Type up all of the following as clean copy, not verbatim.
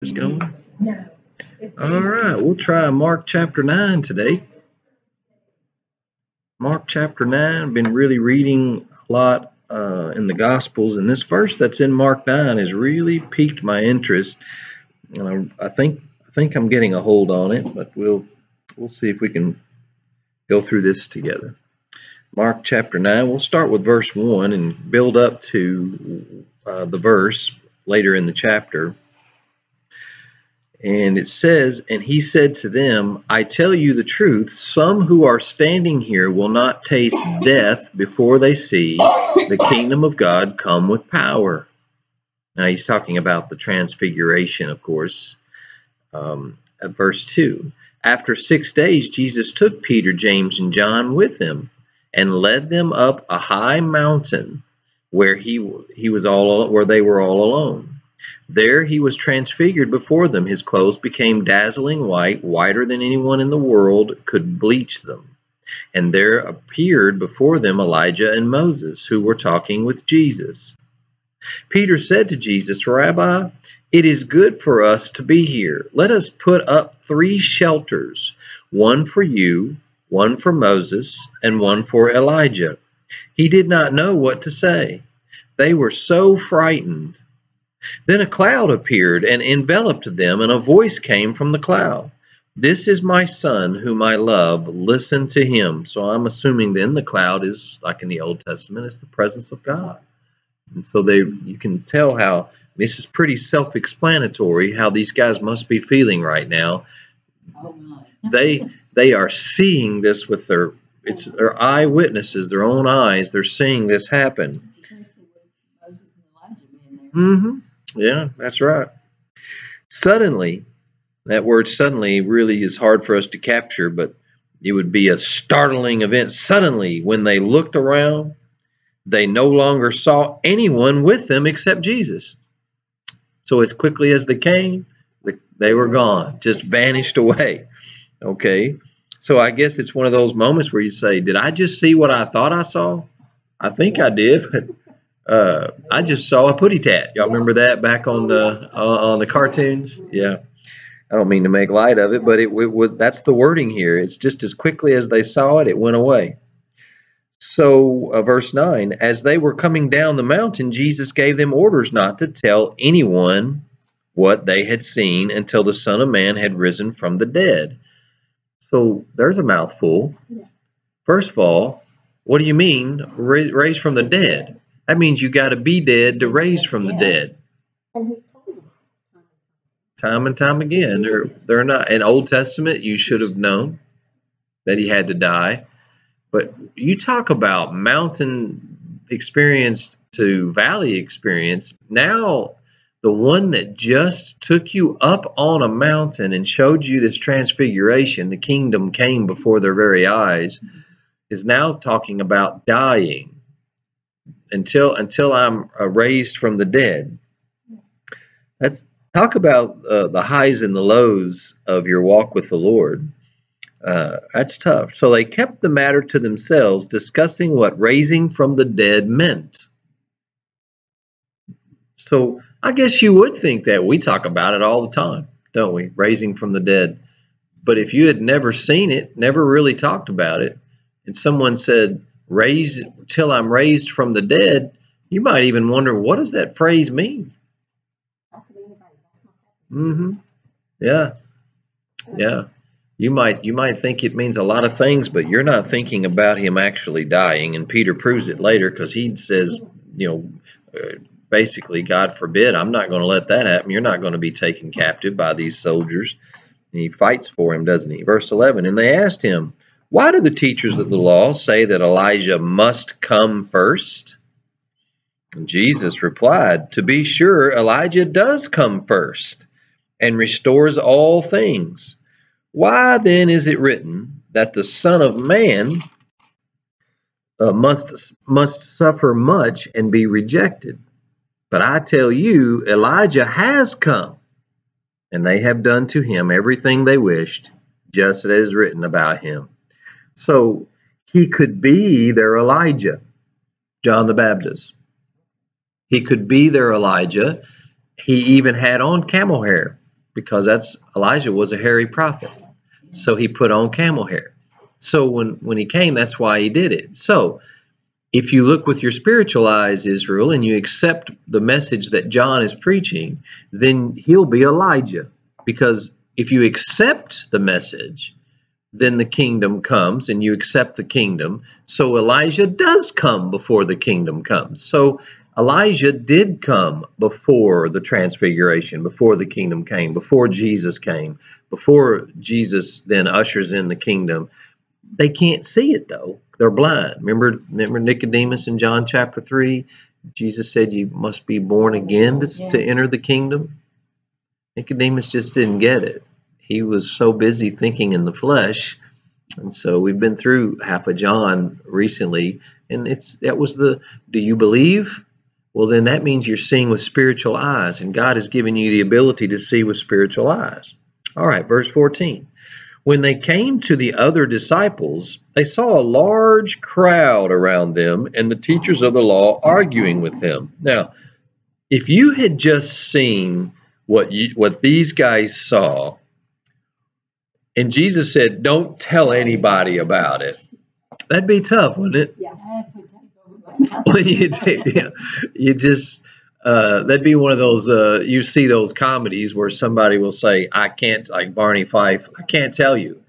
Is going? All right, we'll try Mark chapter 9 today. Mark chapter 9, I've been really reading a lot in the Gospels, and this verse that's in Mark 9 has really piqued my interest. I think I'm getting a hold on it, but we'll see if we can go through this together. Mark chapter 9, we'll start with verse 1 and build up to the verse later in the chapter. And it says, "And he said to them, I tell you the truth, some who are standing here will not taste death before they see the kingdom of God come with power." Now he's talking about the transfiguration, of course. At verse 2, "After 6 days, Jesus took Peter, James, and John with him and led them up a high mountain where they were all alone. There he was transfigured before them. His clothes became dazzling white, whiter than anyone in the world could bleach them. And there appeared before them Elijah and Moses, who were talking with Jesus. Peter said to Jesus, 'Rabbi, it is good for us to be here. Let us put up 3 shelters, one for you, one for Moses, and one for Elijah.' He did not know what to say. They were so frightened. Then a cloud appeared and enveloped them, and a voice came from the cloud. 'This is my son whom I love. Listen to him.'" So I'm assuming then the cloud is, like in the Old Testament, is the presence of God. And so you can tell how this is pretty self-explanatory how these guys must be feeling right now. They are seeing this with their eyewitnesses, their own eyes. They're seeing this happen. Yeah, that's right. Suddenly, that word suddenly really is hard for us to capture, but it would be a startling event. Suddenly, when they looked around, they no longer saw anyone with them except Jesus. So as quickly as they came, they were gone, just vanished away. Okay, so I guess it's one of those moments where you say, did I just see what I thought I saw? I think I did. I just saw a putty tat. Y'all remember that back on the cartoons? Yeah. I don't mean to make light of it, but that's the wording here. It's just as quickly as they saw it, it went away. So verse 9, "As they were coming down the mountain, Jesus gave them orders not to tell anyone what they had seen until the Son of Man had risen from the dead." So there's a mouthful. First of all, what do you mean raised from the dead? That means you got to be dead to raise from the dead. And he's told them time and time again. They're not. In Old Testament, you should have known that he had to die. But you talk about mountain experience to valley experience. Now, the one that just took you up on a mountain and showed you this transfiguration, the kingdom came before their very eyes, is now talking about dying. Until I'm raised from the dead. Let's talk about the highs and the lows of your walk with the Lord. That's tough. So they kept the matter to themselves, discussing what raising from the dead meant. So I guess you would think that we talk about it all the time, don't we? Raising from the dead. But if you had never seen it, never really talked about it, and someone said, "Raise till I'm raised from the dead," you might even wonder, what does that phrase mean? Yeah. You might think it means a lot of things, but you're not thinking about him actually dying. And Peter proves it later, because he says, basically, God forbid, I'm not going to let that happen. You're not going to be taken captive by these soldiers. And he fights for him, doesn't he? Verse 11, "And they asked him, 'Why do the teachers of the law say that Elijah must come first?' And Jesus replied, 'To be sure, Elijah does come first and restores all things. Why then is it written that the Son of Man must suffer much and be rejected? But I tell you, Elijah has come, and they have done to him everything they wished, just as it is written about him.'" So he could be their Elijah, John the Baptist. He could be their Elijah. He even had on camel hair. because Elijah was a hairy prophet. So he put on camel hair. So when he came, that's why he did it. So if you look with your spiritual eyes, Israel, and you accept the message that John is preaching, then he'll be Elijah. Because if you accept the message, then the kingdom comes and you accept the kingdom. So Elijah does come before the kingdom comes. So Elijah did come before the transfiguration, before the kingdom came, before Jesus came, before Jesus then ushers in the kingdom. They can't see it though. They're blind. Remember Nicodemus in John chapter 3? Jesus said you must be born again to enter the kingdom. Nicodemus just didn't get it. He was so busy thinking in the flesh. And so we've been through half of John recently, and that was the, do you believe? Well, then that means you're seeing with spiritual eyes, and God has given you the ability to see with spiritual eyes. All right, verse 14. When they came to the other disciples, they saw a large crowd around them and the teachers of the law arguing with them. Now, if you had just seen what these guys saw, and Jesus said, don't tell anybody about it, that'd be tough, wouldn't it? Yeah. When you just that'd be one of those you see those comedies where somebody will say, I can't, like Barney Fife, I can't tell you.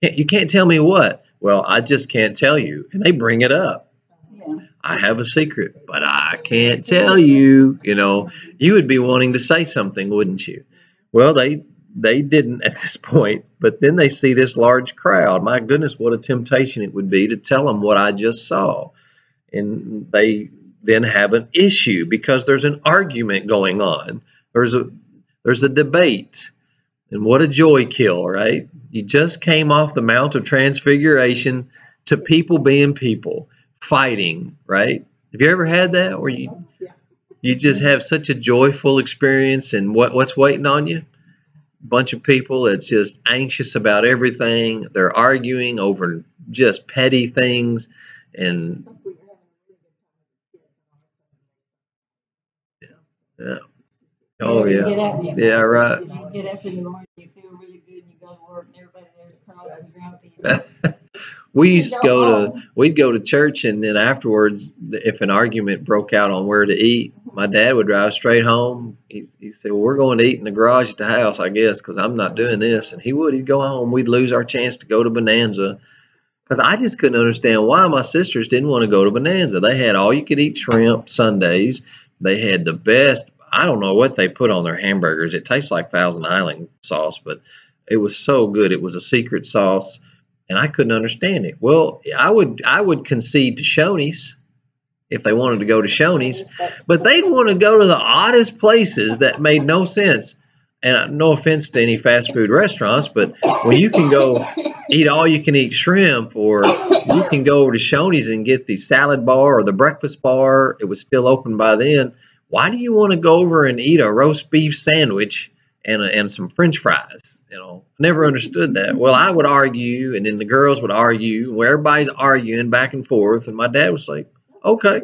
You can't tell me what? Well, I just can't tell you. And they bring it up. Yeah. I have a secret, but I can't tell you. You know, you would be wanting to say something, wouldn't you? Well, they didn't at this point, but then they see this large crowd. My goodness, what a temptation it would be to tell them what I just saw. And they then have an issue because there's an argument going on. There's a debate. And what a joy kill, right? You just came off the Mount of Transfiguration to people being people, fighting, right? Have you ever had that where you just have such a joyful experience, and what's waiting on you? A bunch of people that's just anxious about everything. They're arguing over just petty things, and yeah. Oh yeah. Yeah, right. You get up in the morning, you feel really good, and you go to work, and everybody there's cross and grumpy. We'd go to church, and then afterwards, if an argument broke out on where to eat, my dad would drive straight home. He said, well, we're going to eat in the garage at the house, I guess, because I'm not doing this. And he'd go home. We'd lose our chance to go to Bonanza, because I just couldn't understand why my sisters didn't want to go to Bonanza. They had all you could eat shrimp Sundays. They had the best, I don't know what they put on their hamburgers. It tastes like Thousand Island sauce, but it was so good. It was a secret sauce, and I couldn't understand it. Well, I would concede to Shoney's if they wanted to go to Shoney's, but they'd want to go to the oddest places that made no sense. And no offense to any fast food restaurants, but when you can go eat all you can eat shrimp, or you can go to Shoney's and get the salad bar or the breakfast bar, it was still open by then. Why do you want to go over and eat a roast beef sandwich and some French fries? You know, never understood that. Well, I would argue, and then the girls would argue, where everybody's arguing back and forth, and my dad was like, okay,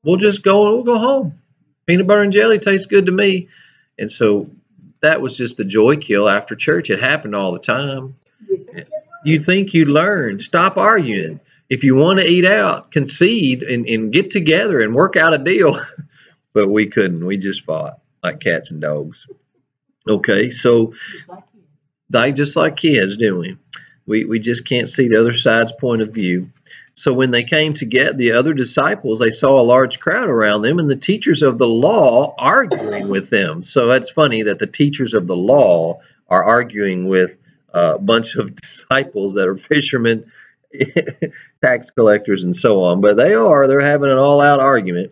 we'll go home. Peanut butter and jelly tastes good to me. And so that was just a joy kill after church. It happened all the time. You'd think you'd learn. Stop arguing. If you want to eat out, concede and get together and work out a deal. But we couldn't. We just fought like cats and dogs. Okay, so just like kids, didn't we? We just can't see the other side's point of view. So when they came to get the other disciples, they saw a large crowd around them and the teachers of the law arguing with them. So that's funny that the teachers of the law are arguing with a bunch of disciples that are fishermen, tax collectors, and so on. But they're having an all-out argument.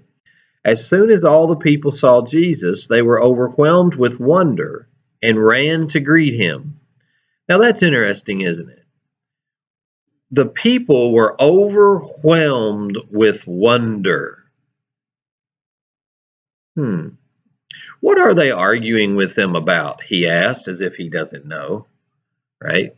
As soon as all the people saw Jesus, they were overwhelmed with wonder and ran to greet him. Now that's interesting, isn't it? The people were overwhelmed with wonder. What are they arguing with them about? He asked, as if he doesn't know, right?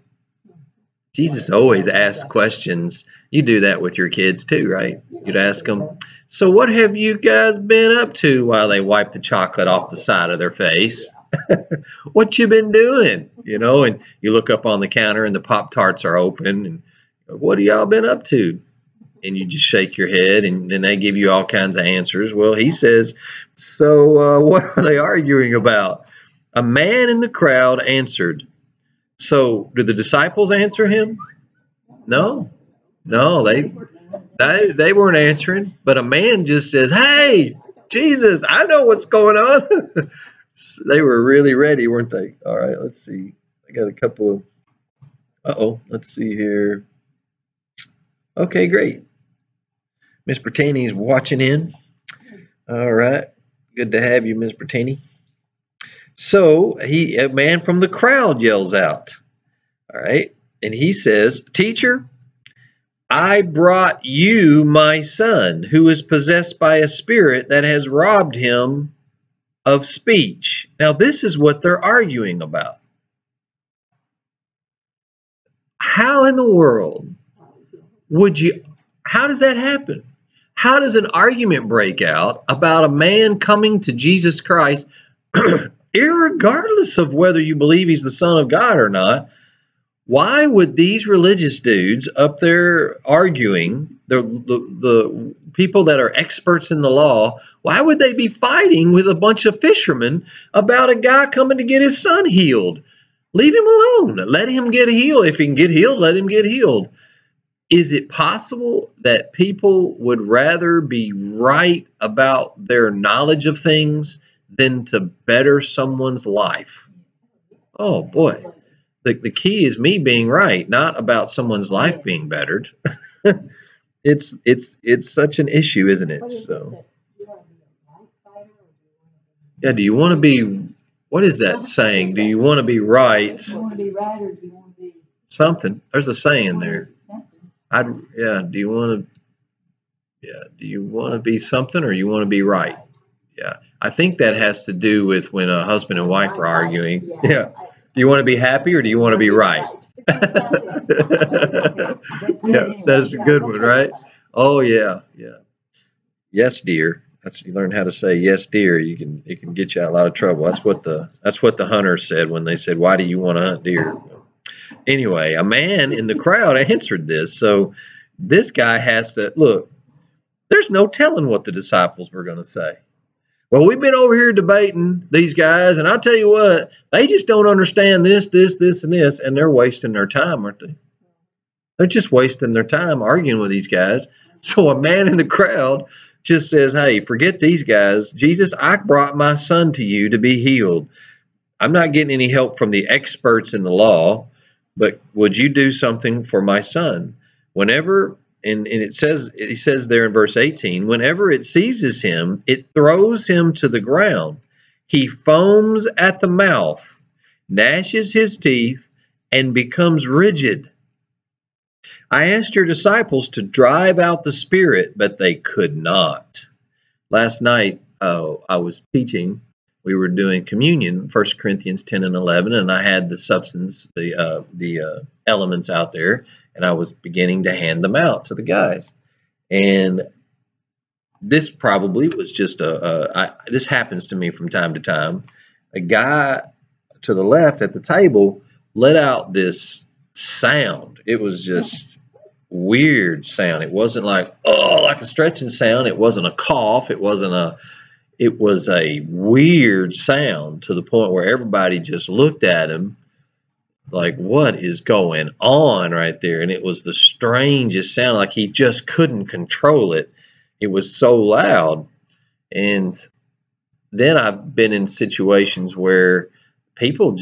Jesus always asks questions. You do that with your kids too, right? You'd ask them, so what have you guys been up to, while they wipe the chocolate off the side of their face? What you been doing? You know, and you look up on the counter and the Pop-Tarts are open, and what have y'all been up to? And you just shake your head, and then they give you all kinds of answers. Well, he says, so what are they arguing about? A man in the crowd answered. So did the disciples answer him? No, no, they weren't answering. But a man just says, "Hey, Jesus, I know what's going on." They were really ready, weren't they? All right, let's see. I got a couple of. Let's see here. Okay, great. Miss Bertani's watching in. All right, good to have you, Miss Bertani. So a man from the crowd yells out. All right, and he says, "Teacher, I brought you my son, who is possessed by a spirit that has robbed him of speech." Now, this is what they're arguing about. How in the world how does that happen? How does an argument break out about a man coming to Jesus Christ, irregardless of whether you believe he's the Son of God or not? Why would these religious dudes up there arguing, the people that are experts in the law, why would they be fighting with a bunch of fishermen about a guy coming to get his son healed? Leave him alone. Let him get healed. If he can get healed, let him get healed. Is it possible that people would rather be right about their knowledge of things than to better someone's life? Oh, boy. The key is me being right, not about someone's life being bettered. It's such an issue, isn't it? So, yeah, do you want to be, what is that saying? Do you want to be right? Do you want to be right or do you want to be Something. There's a saying there. Do you want to be something or you want to be right? Yeah. I think that has to do with when a husband and wife are arguing. Yeah. Do you want to be happy or do you want to be right? Yeah, that's a good one, right? Oh yeah, yeah. Yes, dear. You learn how to say yes, dear. It can get you out of a lot of trouble. That's what the hunter said when they said, "Why do you want to hunt deer?" Anyway, a man in the crowd answered this. So this guy has to look. There's no telling what the disciples were going to say. Well, we've been over here debating these guys, and I'll tell you what, they just don't understand this, and this, and they're wasting their time, aren't they? They're just wasting their time arguing with these guys. So a man in the crowd just says, "Hey, forget these guys. Jesus, I brought my son to you to be healed. I'm not getting any help from the experts in the law, but would you do something for my son?" Whenever and he says there in verse 18, whenever it seizes him, it throws him to the ground. He foams at the mouth, gnashes his teeth, and becomes rigid. I asked your disciples to drive out the spirit, but they could not. Last night, I was teaching. We were doing communion, 1 Corinthians 10 and 11, and I had the substance, the elements out there, and I was beginning to hand them out to the guys. And this probably was just this happens to me from time to time. A guy to the left at the table let out this sound. It was just weird sound. It wasn't like a stretching sound. It wasn't a cough. It was a weird sound to the point where everybody just looked at him like, what is going on right there? And it was the strangest sound, like he just couldn't control it. It was so loud. And then I've been in situations where people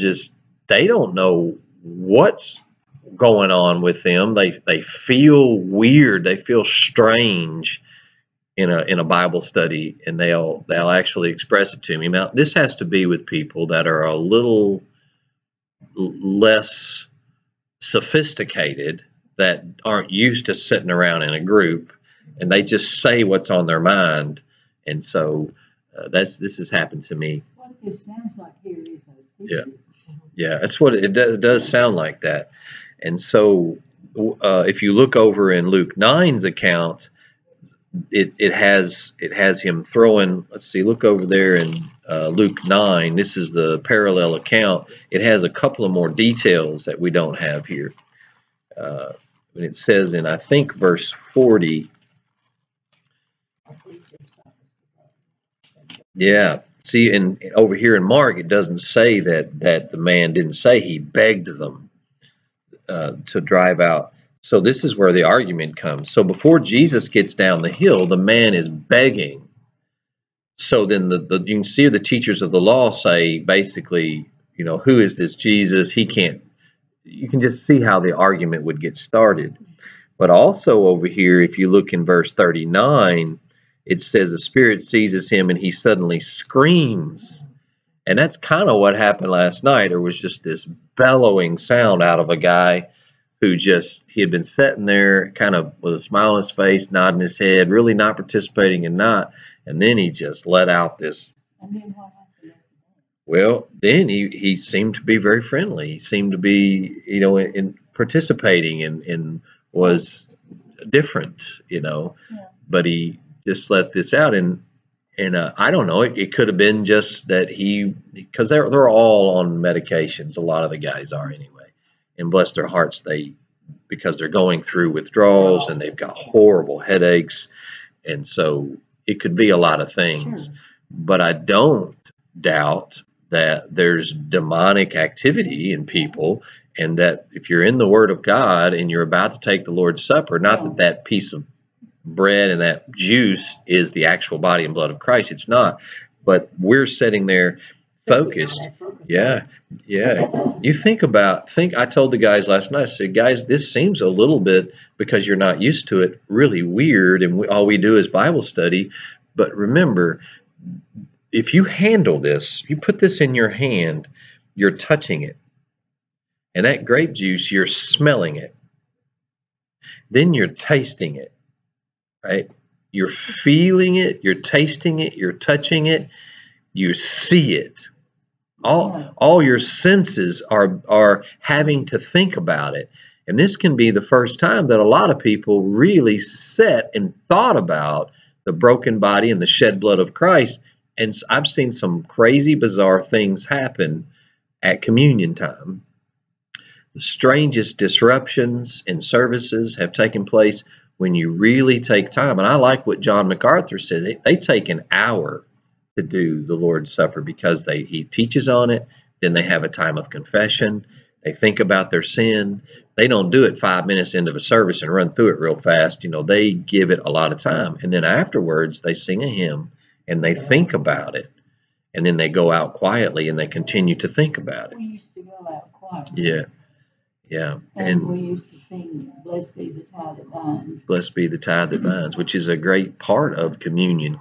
they don't know what's going on with them. They feel weird. They feel strange in a Bible study, and they'll actually express it to me. Now, this has to be with people that are a little less sophisticated, that aren't used to sitting around in a group, and they just say what's on their mind. And so this has happened to me. what this sounds like here is Yeah, that's what it does sound like that. And so if you look over in Luke 9's account, it has him throwing. Let's see, look over there in Luke 9. This is the parallel account. It has a couple of more details that we don't have here. And it says in, I think, verse 40. Yeah. See, and over here in Mark, it doesn't say that the man didn't say he begged them to drive out. So this is where the argument comes. So before Jesus gets down the hill, the man is begging. So then you can see the teachers of the law say basically, who is this Jesus? He can't. You can just see how the argument would get started. But also over here, if you look in verse 39, it says the Spirit seizes him and he suddenly screams. And that's kind of what happened last night. There was just this bellowing sound out of a guy who he had been sitting there kind of with a smile on his face, nodding his head, really not participating and not. And then he just let out this. And then what happened? Well, then he seemed to be very friendly. He seemed to be, in participating and was different, Yeah. but he just let this out. And I don't know, it could have been just that because they're all on medications. A lot of the guys are anyway. And bless their hearts, because they're going through withdrawals and they've got horrible headaches. And so it could be a lot of things. Sure. But I don't doubt that there's demonic activity in people, and that if you're in the Word of God and you're about to take the Lord's Supper, not that piece of bread and that juice is the actual body and blood of Christ. It's not. But we're sitting there focused. Yeah. You I told the guys last night, I said, guys, this seems a little bit, because you're not used to it, really weird. And all we do is Bible study. But remember, if you handle this, you put this in your hand, you're touching it. And that grape juice, you're smelling it. Then you're tasting it, right? You're feeling it, you're tasting it, you're touching it, you see it. All your senses are having to think about it. And this can be the first time that a lot of people really sat and thought about the broken body and the shed blood of Christ. And I've seen some crazy, bizarre things happen at communion time. The strangest disruptions in services have taken place when you really take time. And I like what John MacArthur said. They take an hour to do the Lord's Supper, because he teaches on it. Then they have a time of confession. They think about their sin. They don't do it 5 minutes into a service and run through it real fast. They give it a lot of time. And then afterwards, they sing a hymn and they think about it. And then they go out quietly and they continue to think about it. We used to go out quietly. Yeah. And we used to sing, "Blessed be the tie that binds." Blessed be the tie that binds, which is a great part of communion,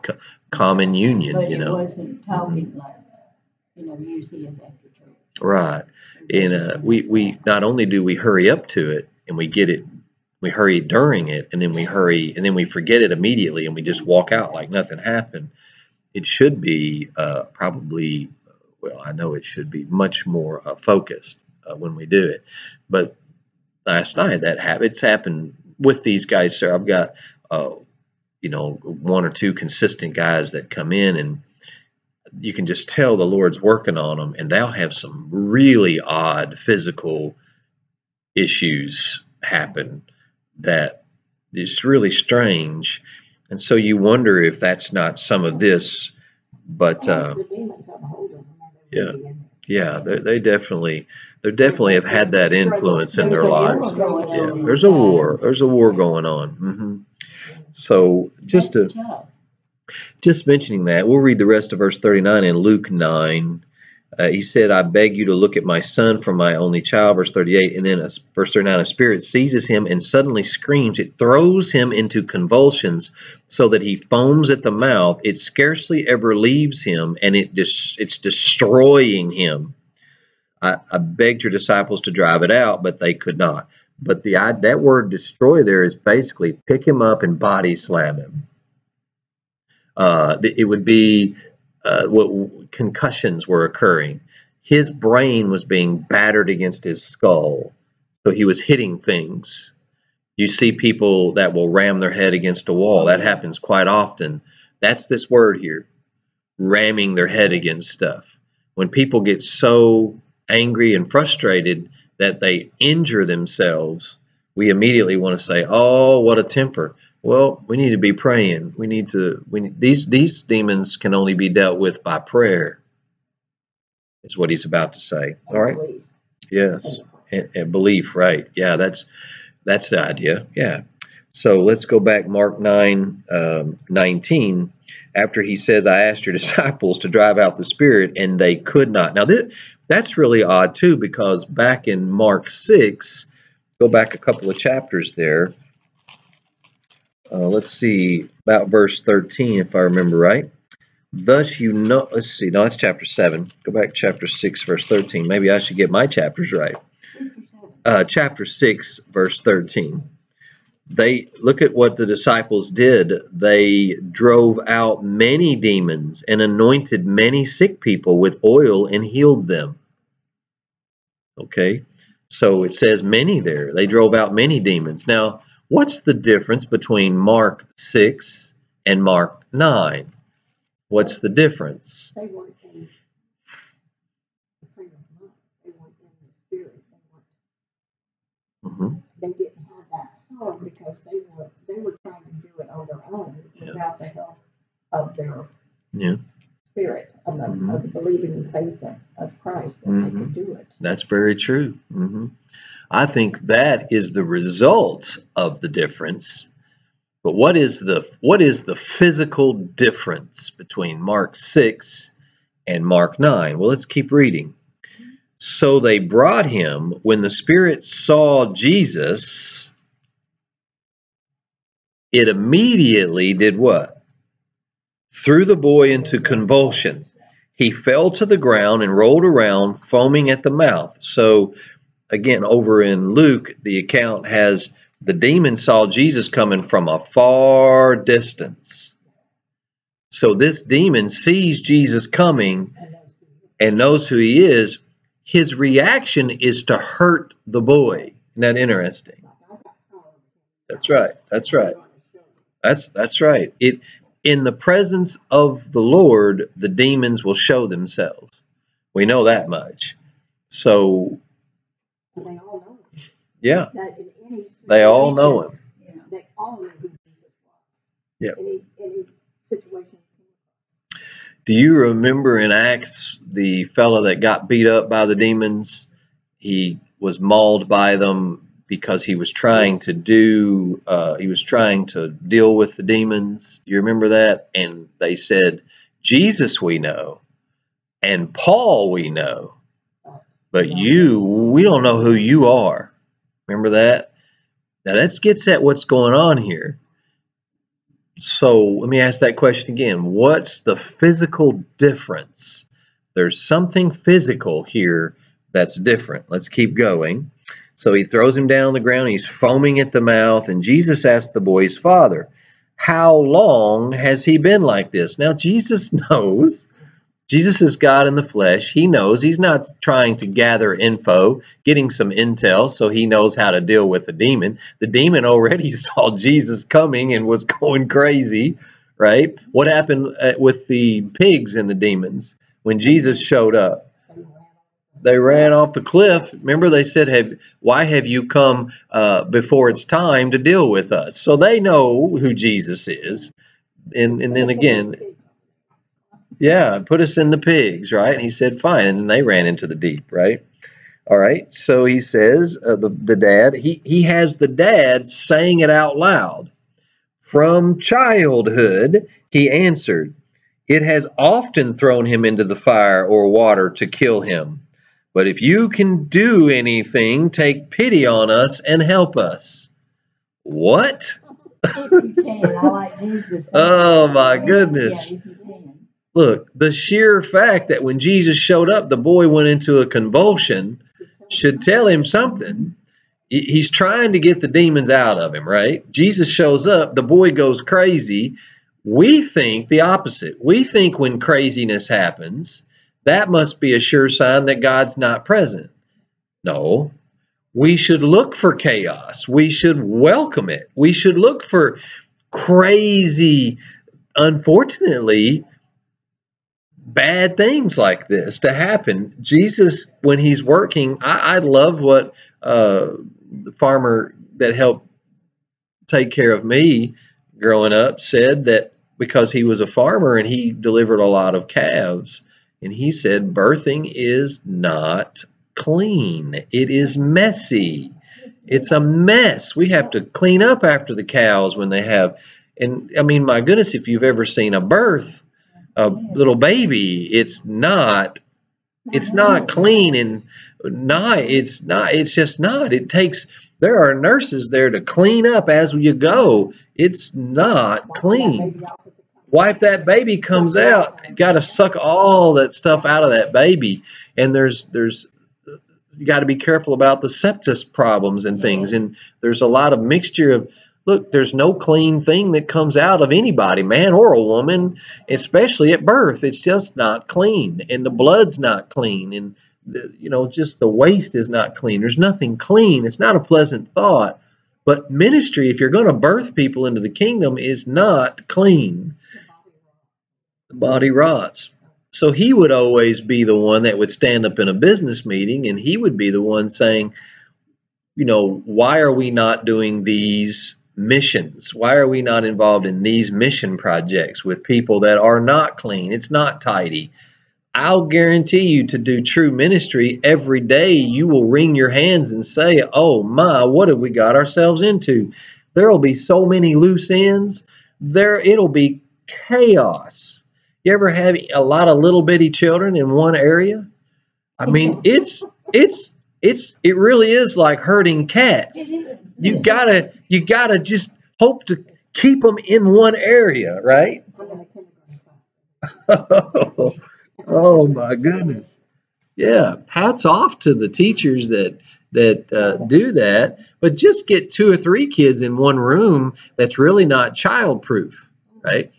common union, But it wasn't talking like, usually is after church. Right. And we not only do we hurry up to it and we get it, we hurry during it, and then we hurry and then we forget it immediately and we just walk out like nothing happened. It should be probably, well, I know it should be much more focused when we do it. But last night it's happened with these guys, sir. I've got one or two consistent guys that come in, and you can just tell the Lord's working on them, and they'll have some really odd physical issues happen that is really strange. And so you wonder if that's not some of this, but the demons have a hold of them. They definitely have had that influence in their lives. Yeah, there's a war going on. So just mentioning that, we'll read the rest of verse 39 in Luke 9. He said, "I beg you to look at my son, from my only child," verse 38, and then verse 39, "a spirit seizes him and suddenly screams. It throws him into convulsions so that he foams at the mouth. It scarcely ever leaves him, and it's destroying him. I begged your disciples to drive it out, but they could not." But that word "destroy" there is basically pick him up and body slam him. It would be what concussions were occurring. His brain was being battered against his skull, so he was hitting things. You see people that will ram their head against a wall. That happens quite often. That's this word here, ramming their head against stuff. When people get so angry and frustrated that they injure themselves, we immediately want to say, "Oh, what a temper." Well, we need to be praying. These demons can only be dealt with by prayer, is what he's about to say. All right. Yes. And belief, right. Yeah, that's the idea. Yeah. So let's go back, Mark 9:19. After he says, I asked your disciples to drive out the spirit, and they could not. Now, that's really odd, too, because back in Mark 6, go back a couple of chapters there. Let's see, about verse 13, if I remember right. Thus you know, let's see, no, it's chapter 7. Go back to chapter 6, verse 13. Maybe I should get my chapters right. Chapter 6, verse 13. They look at what the disciples did. They drove out many demons and anointed many sick people with oil and healed them. Okay, so it says many there. They drove out many demons. Now, what's the difference between Mark 6 and Mark 9? What's the difference? They weren't in the frame of mind. They weren't in the spirit. They didn't have that power because they were trying to do it on their own without the help of their spirit, of the believing faith of Christ, that they could do it. That's very true. I think that is the result of the difference. But what is the physical difference between Mark 6 and Mark 9? Well, let's keep reading. So they brought him. When the spirit saw Jesus, it immediately did what? Threw the boy into convulsion. He fell to the ground and rolled around, foaming at the mouth. So again, over in Luke, the account has the demon saw Jesus coming from a far distance. So this demon sees Jesus coming and knows who he is. His reaction is to hurt the boy. Isn't that interesting? That's right. That's right. That's right. In the presence of the Lord, the demons will show themselves. We know that much. So they all know him. Yeah. That in any They all know him. They all know who Jesus was. Yeah. Any situation. Do you remember in Acts the fellow that got beat up by the demons? He was mauled by them because he was trying to deal with the demons. Do you remember that? And they said, Jesus we know, and Paul we know, but we don't know who you are. Remember that? Now that gets at what's going on here. So let me ask that question again. What's the physical difference? There's something physical here that's different. Let's keep going. So he throws him down on the ground. He's foaming at the mouth. And Jesus asked the boy's father, how long has he been like this? Now, Jesus knows. Jesus is God in the flesh. He knows. He's not trying to gather info, getting some intel so he knows how to deal with the demon. The demon already saw Jesus coming and was going crazy, right? What happened with the pigs and the demons when Jesus showed up? They ran off the cliff. Remember, they said, why have you come before it's time to deal with us? So they know who Jesus is. And then again, yeah, put us in the pigs, right? And he said, fine. And then they ran into the deep, right? All right. So he says, the dad, he has the dad saying it out loud. From childhood, he answered, it has often thrown him into the fire or water to kill him. But if you can do anything, take pity on us and help us. What? If you can, I like Jesus. Oh, my goodness. Yeah, if you can. Look, the sheer fact that when Jesus showed up, the boy went into a convulsion should tell him something. He's trying to get the demons out of him, right? Jesus shows up, the boy goes crazy. We think the opposite. We think when craziness happens, that must be a sure sign that God's not present. No, We should look for chaos. We should welcome it. We should look for crazy, unfortunately, bad things like this to happen. Jesus, when he's working, I love what the farmer that helped take care of me growing up said, that because he was a farmer and he delivered a lot of calves, and he said birthing is not clean. It is messy. It's a mess. We have to clean up after the cows when they have, and I mean, my goodness, if you've ever seen a birth, a little baby, it's not clean, and it's just not. It takes, there are nurses there to clean up as you go. It's not clean. Wipe that baby comes out, got to suck all that stuff out of that baby, and there's you got to be careful about the sepsis problems and things, and there's a lot of mixture of, look, there's no clean thing that comes out of anybody, man or a woman, especially at birth. It's just not clean, and the blood's not clean, and just the waste is not clean. There's nothing clean. It's not a pleasant thought. But ministry, if you're going to birth people into the kingdom, is not clean. The body rots. So he would always be the one that would stand up in a business meeting, and he would be the one saying, why are we not doing these missions? Why are we not involved in these mission projects with people that are not clean? It's not tidy. I'll guarantee you, to do true ministry every day, you will wring your hands and say, oh my, what have we got ourselves into? There will be so many loose ends. It'll be chaos. You ever have a lot of little bitty children in one area? I mean, it really is like herding cats. You gotta just hope to keep them in one area, right? Oh my goodness. Yeah, hats off to the teachers that do that, but just get 2 or 3 kids in one room that's really not childproof, right?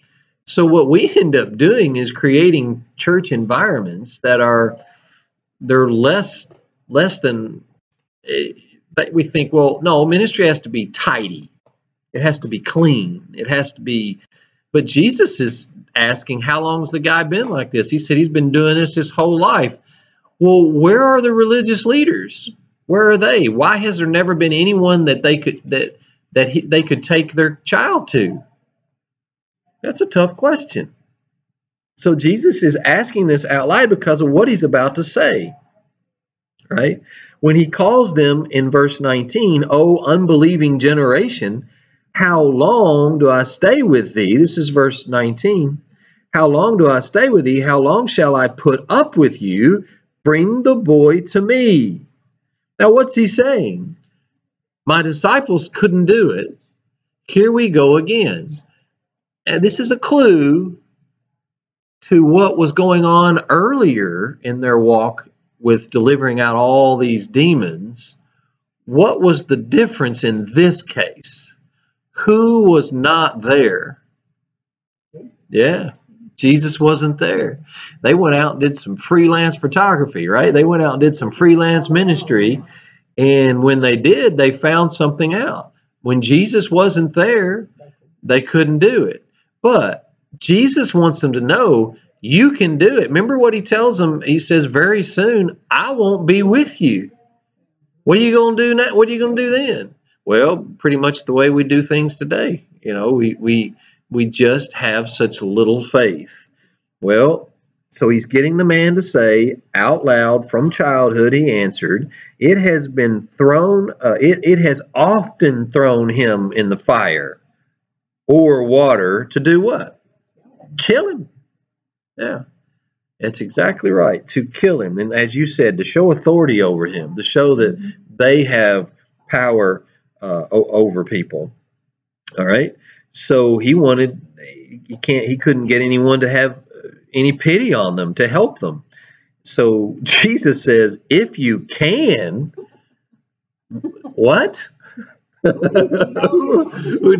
So what we end up doing is creating church environments that they're less than, we think, well, no, ministry has to be tidy. It has to be clean. It has to be, but Jesus is asking, how long's the guy been like this? He said he's been doing this his whole life. Well, where are the religious leaders? Where are they? Why has there never been anyone that they could take their child to? That's a tough question. So Jesus is asking this out loud because of what he's about to say, right? When he calls them in verse 19, "O unbelieving generation, how long do I stay with thee?" This is verse 19. "How long do I stay with thee? How long shall I put up with you? Bring the boy to me." Now, what's he saying? My disciples couldn't do it. Here we go again. And this is a clue to what was going on earlier in their walk with delivering out all these demons. What was the difference in this case? Who was not there? Yeah, Jesus wasn't there. They went out and did some freelance photography, right? They went out and did some freelance ministry. And when they did, they found something out. When Jesus wasn't there, they couldn't do it. But Jesus wants them to know, you can do it. Remember what he tells them? He says, very soon, I won't be with you. What are you going to do now? What are you going to do then? Well, pretty much the way we do things today. We just have such little faith. Well, so he's getting the man to say out loud, from childhood, he answered, it has been thrown, it has often thrown him in the fire or water to do what? Kill him. Yeah, that's exactly right. To kill him. And as you said, to show authority over him, to show that they have power over people. All right. So he couldn't get anyone to have any pity on them, to help them. So Jesus says, if you can, what? Do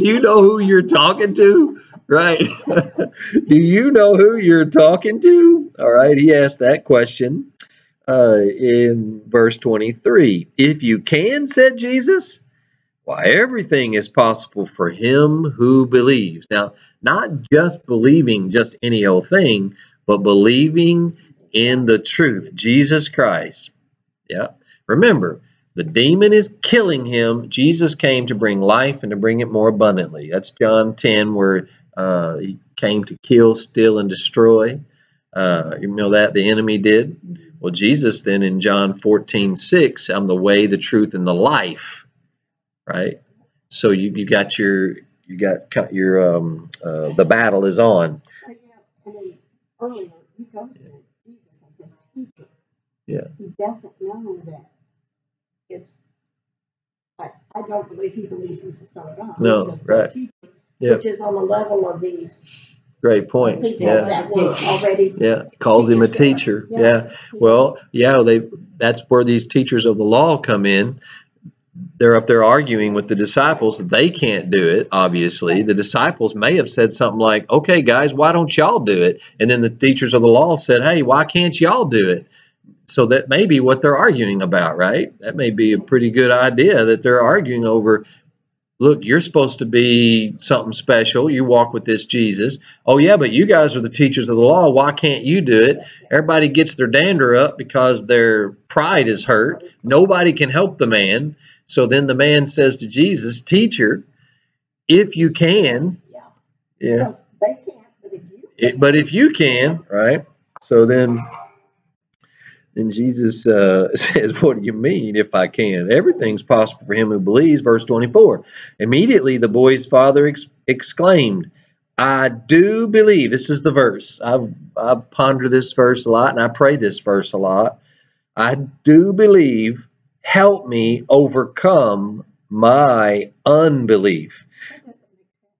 you know who you're talking to? Right. Do you know who you're talking to? All right. He asked that question. In verse 23, if you can, said Jesus, why, everything is possible for him who believes. Now, not just believing just any old thing, but believing in the truth, Jesus Christ. Yeah. Remember, the demon is killing him. Jesus came to bring life and to bring it more abundantly. That's John 10, where he came to kill, steal, and destroy. You know that the enemy did. Well, Jesus then in John 14:6, I'm the way, the truth, and the life. Right. So you got your the battle is on. Yeah, and then earlier he goes to Jesus and says, "Teacher." Yeah. He doesn't know that it's. I don't believe he believes he's the Son of God. No, He's just right. a teacher, Yep. which is on the level of these Great point. people Yeah. that were already. Yeah. Calls him a teachers teacher. there. Yeah. Well, yeah, that's where these teachers of the law come in. They're up there arguing with the disciples. They can't do it, obviously. The disciples may have said something like, okay, guys, why don't y'all do it? And then the teachers of the law said, hey, why can't y'all do it? So that may be what they're arguing about, right? That may be a pretty good idea that they're arguing over. Look, you're supposed to be something special. You walk with this Jesus. Oh, yeah, but you guys are the teachers of the law. Why can't you do it? Everybody gets their dander up because their pride is hurt. Nobody can help the man. So then the man says to Jesus, teacher, if you can. Yeah. Because they can't, but if you can. But if you can, right? So then Jesus says, what do you mean if I can? Everything's possible for him who believes. Verse 24. Immediately the boy's father exclaimed, I do believe. This is the verse. I've pondered this verse a lot, and I pray this verse a lot. I do believe. Help me overcome my unbelief.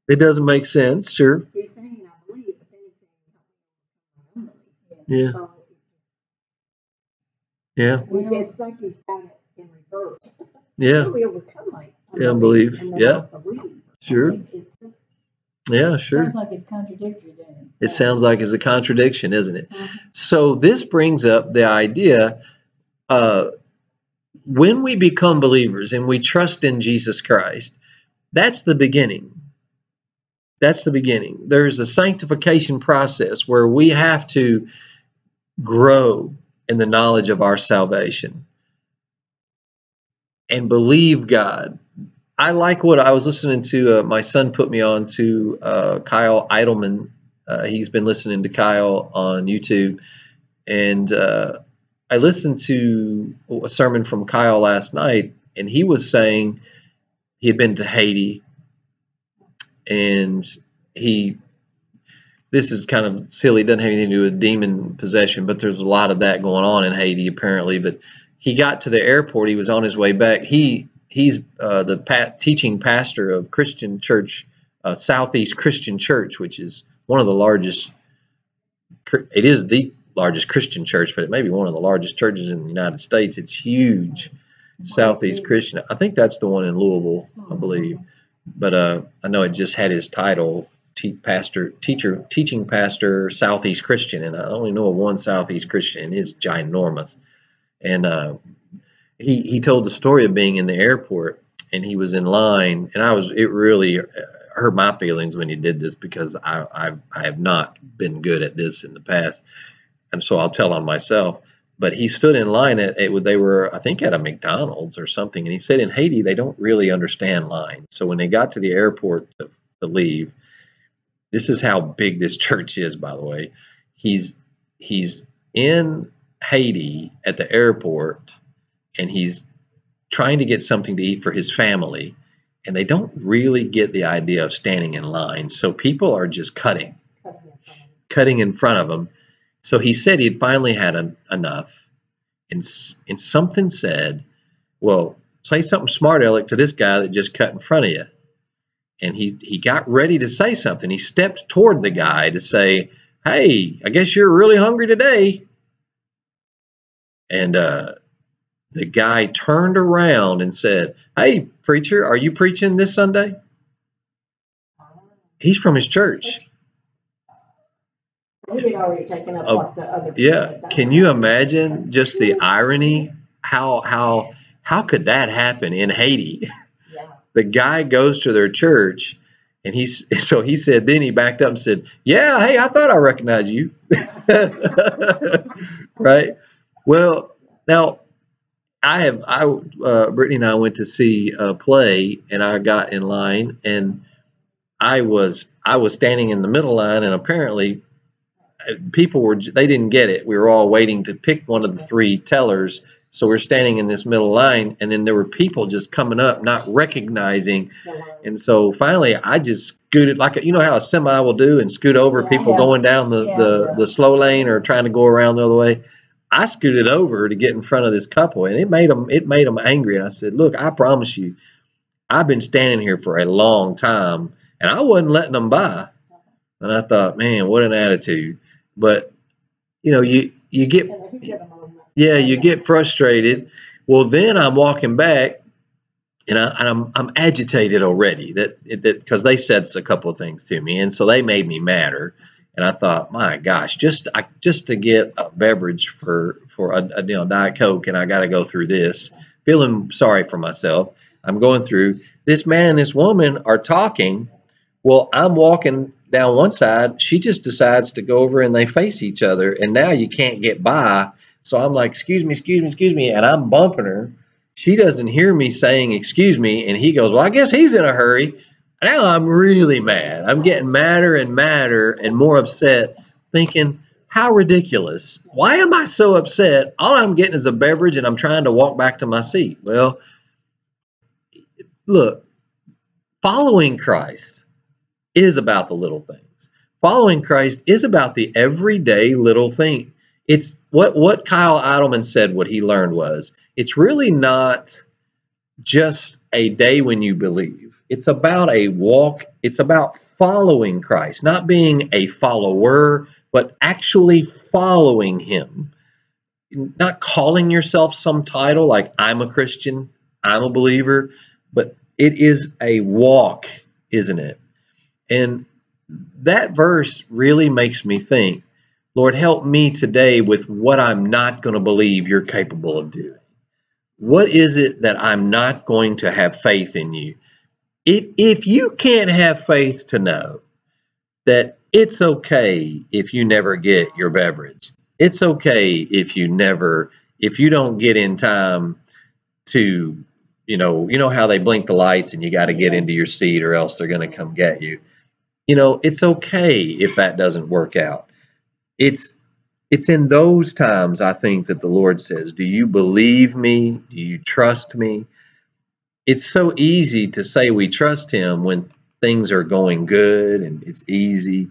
It doesn't make sense, sure. He's saying, I believe, but then he's saying, Yeah. so Yeah. it's like he's got it in reverse. Yeah. How do we overcome my unbelief? And then Yeah. I believe. Sure. Yeah, sure. Sounds like it's contradictory, doesn't it? It sounds like it's a contradiction, isn't it? Uh-huh. So this brings up the idea, when we become believers and we trust in Jesus Christ, that's the beginning. That's the beginning. There's a sanctification process where we have to grow in the knowledge of our salvation and believe God. I like what I was listening to. My son put me on to Kyle Idleman. He's been listening to Kyle on YouTube, and I listened to a sermon from Kyle last night, and he was saying he had been to Haiti, and this is kind of silly, doesn't have anything to do with demon possession, but there's a lot of that going on in Haiti apparently. But he got to the airport, he was on his way back. He's the teaching pastor of Christian Church, Southeast Christian Church, which is one of the largest. It is the largest Christian church, but it may be one of the largest churches in the United States. It's huge. Southeast Christian. I think that's the one in Louisville, I believe. But I know it just had his title, teaching pastor, Southeast Christian, and I only know of one Southeast Christian, and it's ginormous. And he told the story of being in the airport, and he was in line, and it really hurt my feelings when he did this, because I have not been good at this in the past, and so I'll tell on myself. But he stood in line they were, I think, at a McDonald's or something, and he said in Haiti they don't really understand lines. So when they got to the airport to leave, this is how big this church is, by the way. He's in Haiti at the airport, and he's trying to get something to eat for his family, and they don't really get the idea of standing in line. So people are just cutting in front of him. So he said he'd finally had enough, and something said, well, say something smart, Alec, to this guy that just cut in front of you. And he got ready to say something. He stepped toward the guy to say, hey, I guess you're really hungry today. And the guy turned around and said, hey, preacher, are you preaching this Sunday? He's from his church. He had already taken up what the other people Yeah, had done. can you imagine just the irony? How could that happen in Haiti? Yeah. The guy goes to their church, and he said, then he backed up and said, "Yeah, hey, I thought I recognized you." Right? Well, now Brittany and I went to see a play, and I got in line, and I was standing in the middle line, and apparently they didn't get it. We were all waiting to pick one of the three tellers. So we're standing in this middle line, and then there were people just coming up, not recognizing. And so finally, I just scooted, like how a semi will do, and scoot over people going down the slow lane or trying to go around the other way. I scooted over to get in front of this couple, and it made them angry. I said, "Look, I promise you, I've been standing here for a long time, and I wasn't letting them by." And I thought, man, what an attitude. But you get you get frustrated. Well, then I'm walking back, and I'm agitated already that because they said a couple of things to me, and so they made me madder. And I thought, my gosh, just to get a beverage for a Diet Coke, and I got to go through this, feeling sorry for myself. I'm going through. This man and this woman are talking. Well, I'm walking down one side. She just decides to go over, and they face each other. And now you can't get by. So I'm like, excuse me. And I'm bumping her. She doesn't hear me saying, excuse me. And he goes, well, I guess he's in a hurry. Now I'm really mad. I'm getting madder and more upset, thinking, how ridiculous. Why am I so upset? All I'm getting is a beverage, and I'm trying to walk back to my seat. Well, look, following Christ is about the little things. Following Christ is about the everyday little thing. It's what Kyle Idleman said, what he learned was, it's really not just a day when you believe. It's about a walk. It's about following Christ, not being a follower, but actually following him. Not calling yourself some title like I'm a Christian, I'm a believer, but it is a walk, isn't it? And that verse really makes me think, Lord, help me today with what I'm not going to believe you're capable of doing. What is it that I'm not going to have faith in you? If you can't have faith to know that it's okay if you never get your beverage, it's okay if you don't get in time to, how they blink the lights and you got to get into your seat or else they're going to come get you. It's okay if that doesn't work out. It's in those times, I think, that the Lord says, do you believe me? Do you trust me? It's so easy to say we trust him when things are going good and it's easy.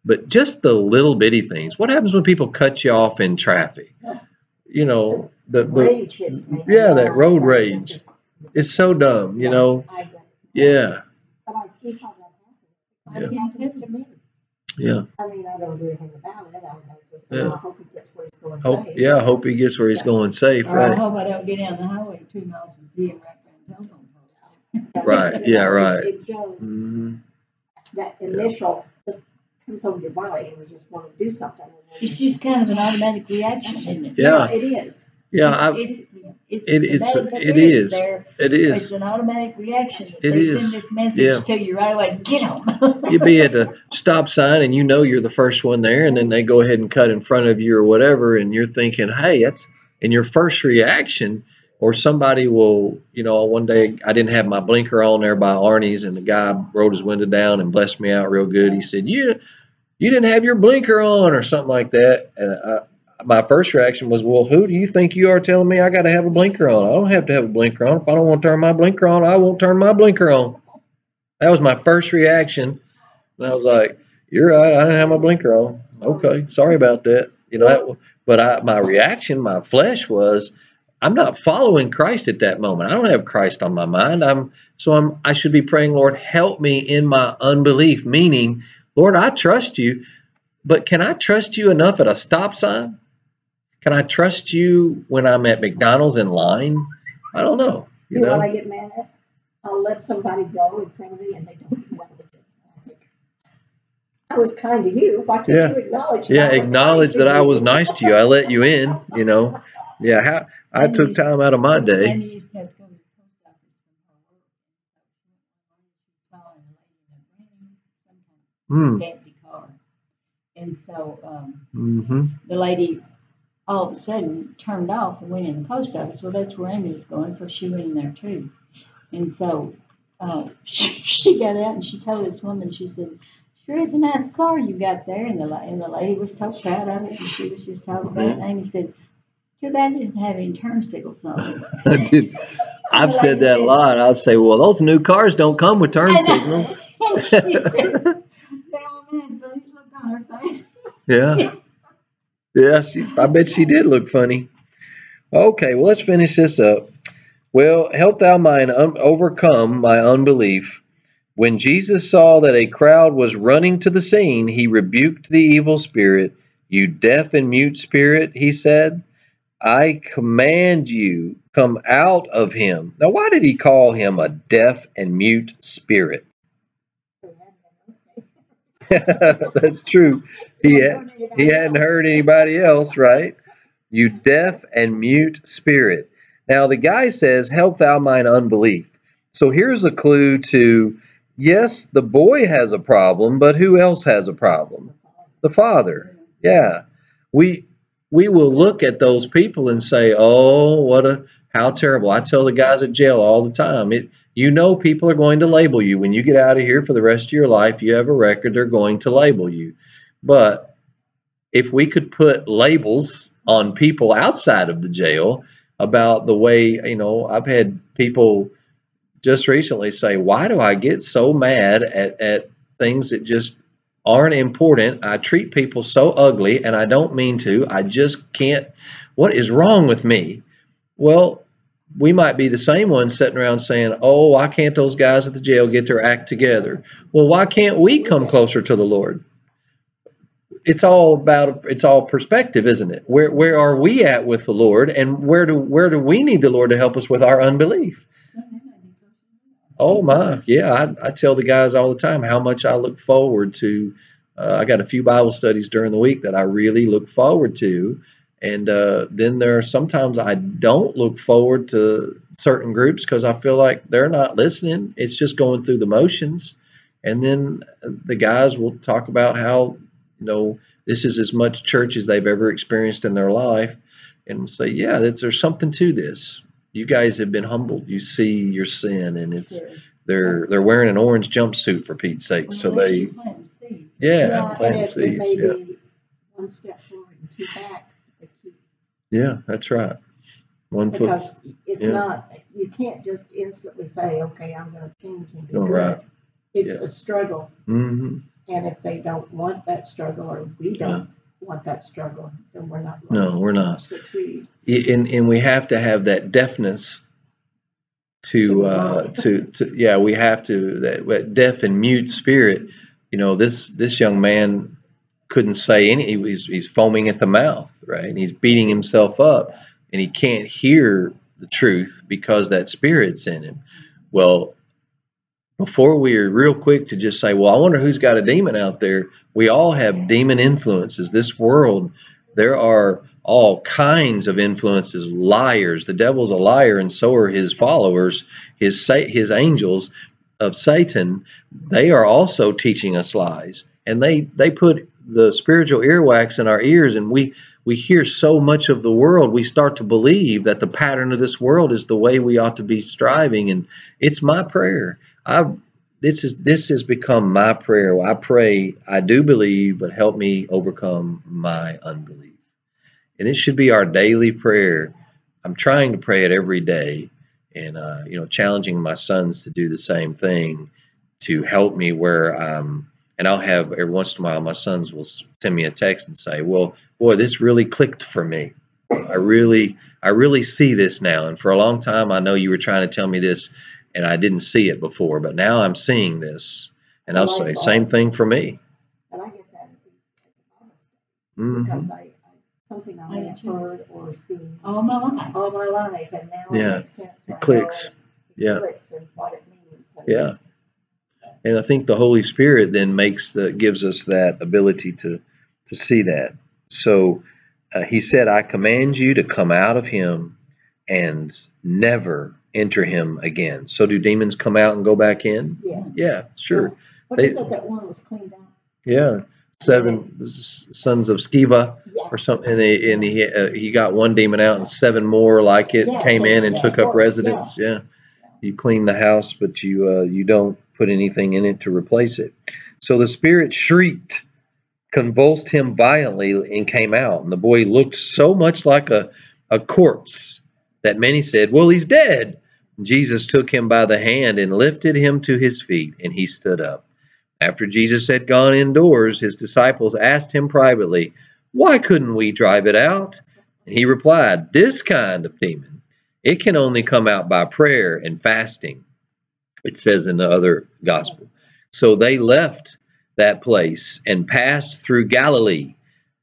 But just the little bitty things. What happens when people cut you off in traffic? The rage hits me. Yeah, that road rage. It's so dumb, Yeah. But I see how that happens. It happens to me. Yeah. I mean, I don't do anything about it. I just say, I hope he gets where he's going safe. Yeah, I hope he gets where he's going safe. Or right. I hope I don't get down the highway 2 miles and see him wrapped around telephone poles. Right. Yeah. Right. It just that initial just comes over your body, and you just want to do something. It's just kind of an automatic reaction, isn't it? Yeah. It is. Yeah. It is. There. It is. It's an automatic reaction. It they is. Send this message to you right away. Get them. You'd be at the stop sign, and you're the first one there, and then they go ahead and cut in front of you or whatever, and you're thinking, hey, that's in your first reaction. Or somebody will, one day I didn't have my blinker on there by Arnie's, and the guy rolled his window down and blessed me out real good. He said, you didn't have your blinker on or something like that. And my first reaction was, well, who do you think you are telling me I got to have a blinker on? I don't have to have a blinker on. If I don't want to turn my blinker on, I won't turn my blinker on. That was my first reaction. And I was like, you're right. I didn't have my blinker on. Okay. Sorry about that. But my reaction, my flesh was, I'm not following Christ at that moment. I don't have Christ on my mind. I should be praying, Lord, help me in my unbelief, meaning, Lord, I trust you, but can I trust you enough at a stop sign? Can I trust you when I'm at McDonald's in line? I don't know. You know what I get mad at? I'll let somebody go in front of me and they don't acknowledge it. I was kind to you. Why can't Yeah. you acknowledge that Yeah, I was acknowledge kind to that I was you? nice to you. I let you in, you know. Yeah, I Amy took used, time out of my day. Amy used to have to go to the post office from her work, and so she went one morning, she was calling a lady in a brand new, Hmm. some kind of fancy car. And so Mm-hmm. the lady all of a sudden turned off and went in the post office. Well, that's where Amy was going, so she went in there too. And so she got out and she told this woman, she said, "Sure is a nice car you got there." And the lady was so proud of it, and she was just talking about it. And Amy said, "Too bad it didn't have any turn signals on I it." did. And I've the said lady that a said, lot. I'll say, well, those new cars don't come with turn I know. signals. And she said, that woman had a funny look on her face. Yeah. Yeah, I bet she did look funny. Okay, well, let's finish this up. Well, help thou mine overcome my unbelief. When Jesus saw that a crowd was running to the scene, he rebuked the evil spirit. You deaf and mute spirit, he said, I command you, come out of him. Now, why did he call him a deaf and mute spirit? That's true. He hadn't heard anybody else, right? You deaf and mute spirit. Now, the guy says, help thou mine unbelief. So here's a clue to, yes, the boy has a problem, but who else has a problem? The father. Yeah. We we will look at those people and say, "Oh, how terrible." I tell the guys at jail all the time, people are going to label you when you get out of here for the rest of your life. You have a record, they're going to label you. But if we could put labels on people outside of the jail about the way, I've had people just recently say, why do I get so mad at things that just aren't important? I treat people so ugly and I don't mean to. I just can't. What is wrong with me? Well, we might be the same ones sitting around saying, oh, why can't those guys at the jail get their act together? Well, why can't we come closer to the Lord? It's all perspective, isn't it? Where are we at with the Lord, and where do we need the Lord to help us with our unbelief? Oh my, yeah, I tell the guys all the time how much I look forward to. I got a few Bible studies during the week that I really look forward to, and then there are sometimes I don't look forward to certain groups because I feel like they're not listening. It's just going through the motions, and then the guys will talk about how this is as much church as they've ever experienced in their life, and say, yeah, there's something to this. You guys have been humbled. You see your sin, and they're wearing an orange jumpsuit for Pete's sake. Well, So at least they, you're planting seeds. yeah, And planting it seeds. may Yeah, be one step forward and two back. yeah, that's right. 1 foot. Because it's Yeah. not, you can't just instantly say, okay, I'm going to change and be Oh, good. right. It's Yeah. a struggle. Mm-hmm. And if they don't want that struggle, or we don't want that struggle, then we're not going No, we're not. to succeed. And we have to have that deafness we have to that deaf and mute spirit. This young man couldn't say he's foaming at the mouth, right? And he's beating himself up, and he can't hear the truth because that spirit's in him. Well, before we are real quick to just say, well, I wonder who's got a demon out there. We all have demon influences. This world, there are all kinds of influences, liars. The devil's a liar, and so are his followers, his angels of Satan. They are also teaching us lies, and they put the spiritual earwax in our ears, and we hear so much of the world, we start to believe that the pattern of this world is the way we ought to be striving. And it's my prayer. This has become my prayer. I pray, I do believe, but help me overcome my unbelief. And it should be our daily prayer. I'm trying to pray it every day, and challenging my sons to do the same thing, to help me where and I'll have every once in a while my sons will send me a text and say, well, boy, this really clicked for me. I really see this now. And for a long time, I know you were trying to tell me this, and I didn't see it before, but now I'm seeing this. And I'll say, same thing for me. And I get that at the Bible Mm-hmm. because something I may have heard or seen all my life, and now it makes sense. It clicks. It clicks and what it means. Yeah. And I think the Holy Spirit then gives us that ability to see that. So he said, I command you to come out of him and never enter him again. So do demons come out and go back in? Yes. Yeah, sure. What is it that one was cleaned out? Yeah. 7 sons of Sceva Yeah. or something, and he got one demon out, and 7 more like it came in and took up residence. Yeah. You clean the house, but you don't put anything in it to replace it. So the spirit shrieked, convulsed him violently, and came out. And the boy looked so much like a corpse that many said, well, he's dead. Jesus took him by the hand and lifted him to his feet, and he stood up. After Jesus had gone indoors, his disciples asked him privately, why couldn't we drive it out? And he replied, this kind of demon, it can only come out by prayer and fasting, it says in the other gospel. So they left that place and passed through Galilee.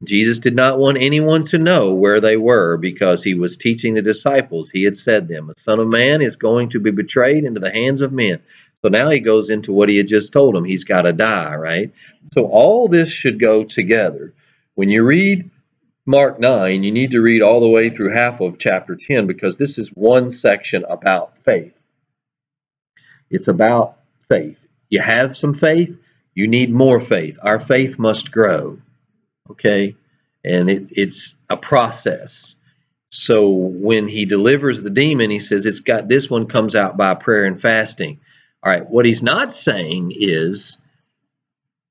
Jesus did not want anyone to know where they were because he was teaching the disciples. He had said to them, the Son of Man is going to be betrayed into the hands of men. So now he goes into what he had just told them. He's got to die, right? So all this should go together. When you read Mark 9, you need to read all the way through half of chapter 10 because this is one section about faith. It's about faith. You have some faith, you need more faith. Our faith must grow, okay? And it's a process. So when he delivers the demon, he says this one comes out by prayer and fasting. All right, what he's not saying is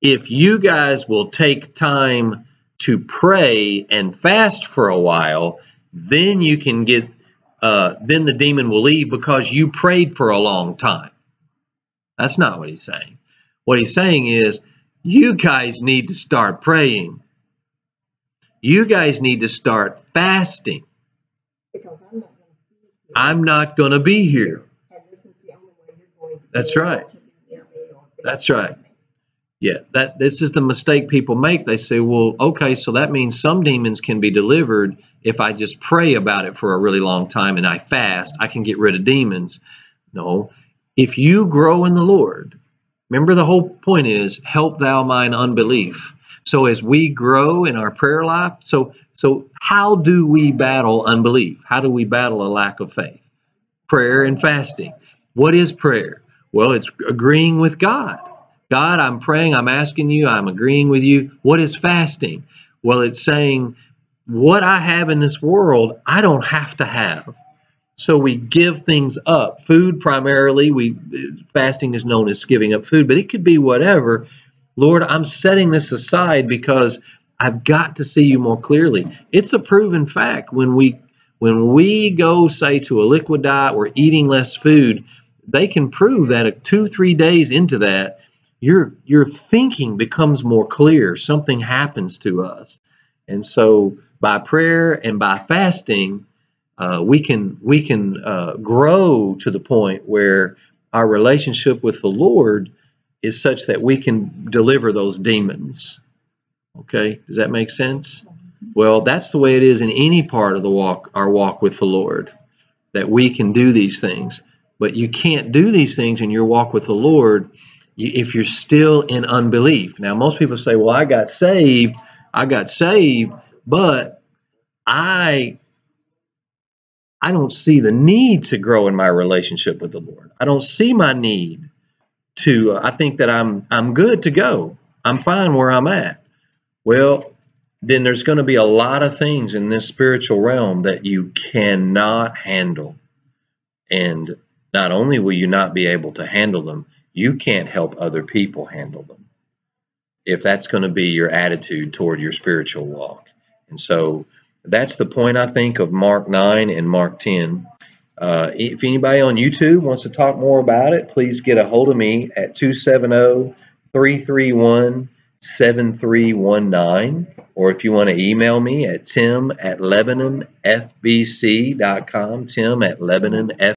if you guys will take time to pray and fast for a while, then you can get, then the demon will leave because you prayed for a long time. That's not what he's saying. What he's saying is you guys need to start praying. You guys need to start fasting. Because I'm not going to be here. And this is the only way you're going to be That's able right. to be near me or be That's with right. me. Yeah, this is the mistake people make. They say, well, okay, so that means some demons can be delivered if I just pray about it for a really long time and I fast, I can get rid of demons. No, if you grow in the Lord, remember the whole point is help thou mine unbelief. So as we grow in our prayer life, so how do we battle unbelief? How do we battle a lack of faith? Prayer and fasting. What is prayer? Well, it's agreeing with God. God, I'm praying, I'm asking you, I'm agreeing with you. What is fasting? Well, it's saying what I have in this world, I don't have to have. So we give things up. Food primarily, fasting is known as giving up food, but it could be whatever. Lord, I'm setting this aside because I've got to see you more clearly. It's a proven fact. When we go, say, to a liquid diet or eating less food, they can prove that 2-3 days into that, your thinking becomes more clear. Something happens to us. And so by prayer and by fasting, we can grow to the point where our relationship with the Lord is such that we can deliver those demons. Okay, does that make sense? Well, that's the way it is in any part of our walk with the Lord, that we can do these things. But you can't do these things in your walk with the Lord if you're still in unbelief. Now, most people say, well, I got saved, but I don't see the need to grow in my relationship with the Lord. I don't see my need to, I think that I'm good to go. I'm fine where I'm at. Well, then there's going to be a lot of things in this spiritual realm that you cannot handle. And not only will you not be able to handle them, you can't help other people handle them if that's going to be your attitude toward your spiritual walk. And so that's the point, I think, of Mark 9 and Mark 10. If anybody on YouTube wants to talk more about it, please get a hold of me at 270-331-7319. Or if you want to email me at tim@lebanonfbc.com, tim@lebanonfbc.com.